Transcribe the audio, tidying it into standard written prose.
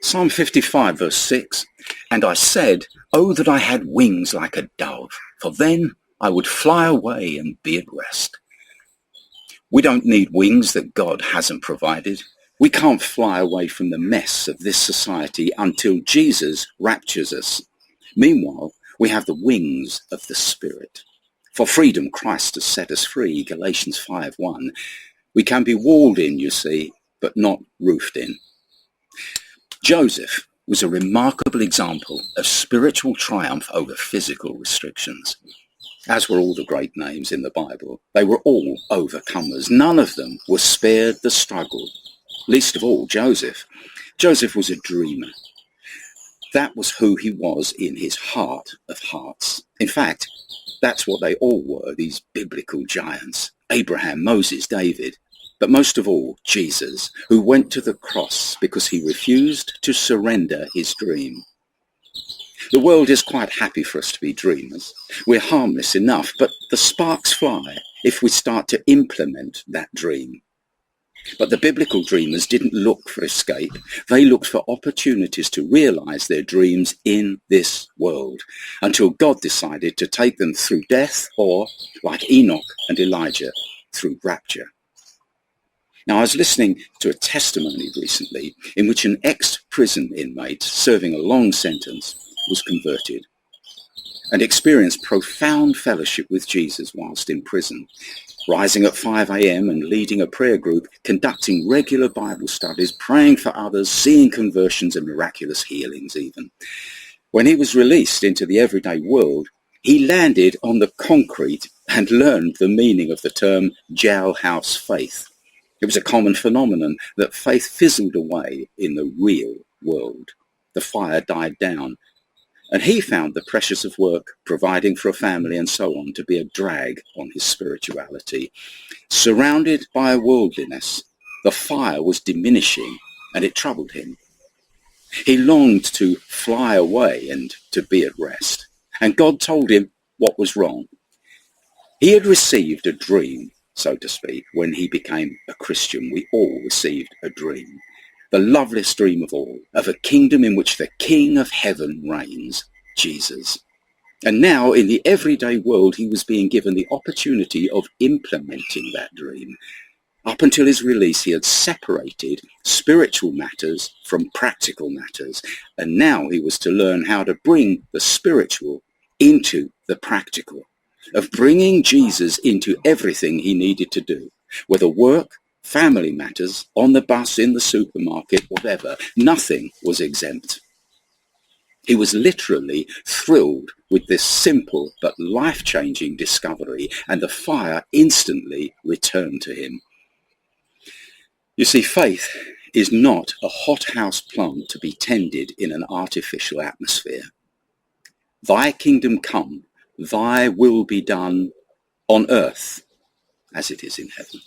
Psalm 55 verse 6, "And I said, oh, that I had wings like a dove, for then I would fly away and be at rest." We don't need wings that God hasn't provided. We can't fly away from the mess of this society until Jesus raptures us. Meanwhile, we have the wings of the Spirit. For freedom, Christ has set us free, Galatians 5:1. We can be walled in, you see, but not roofed in. Joseph was a remarkable example of spiritual triumph over physical restrictions. As were all the great names in the Bible, they were all overcomers. None of them were spared the struggle, least of all Joseph. Joseph was a dreamer. That was who he was in his heart of hearts. In fact, that's what they all were, these biblical giants. Abraham, Moses, David, but most of all, Jesus, who went to the cross because he refused to surrender his dream. The world is quite happy for us to be dreamers. We're harmless enough, but the sparks fly if we start to implement that dream. But the biblical dreamers didn't look for escape. They looked for opportunities to realize their dreams in this world until God decided to take them through death or, like Enoch and Elijah, through rapture. Now, I was listening to a testimony recently in which an ex-prison inmate serving a long sentence was converted and experienced profound fellowship with Jesus whilst in prison, rising at 5 a.m. and leading a prayer group, conducting regular Bible studies, praying for others, seeing conversions and miraculous healings even. When he was released into the everyday world, he landed on the concrete and learned the meaning of the term jailhouse faith. It was a common phenomenon that faith fizzled away in the real world. The fire died down, and he found the pressures of work, providing for a family and so on, to be a drag on his spirituality. Surrounded by worldliness, the fire was diminishing and it troubled him. He longed to fly away and to be at rest, and God told him what was wrong. He had received a dream, so to speak, when he became a Christian. We all received a dream. The loveliest dream of all, of a kingdom in which the King of Heaven reigns, Jesus. And now, in the everyday world, he was being given the opportunity of implementing that dream. Up until his release, he had separated spiritual matters from practical matters, and now he was to learn how to bring the spiritual into the practical, of bringing Jesus into everything he needed to do, whether work, family matters, on the bus, in the supermarket, whatever. Nothing was exempt. He was literally thrilled with this simple but life-changing discovery, and the fire instantly returned to him. You see, faith is not a hothouse plant to be tended in an artificial atmosphere. Thy kingdom come, thy will be done on earth as it is in heaven.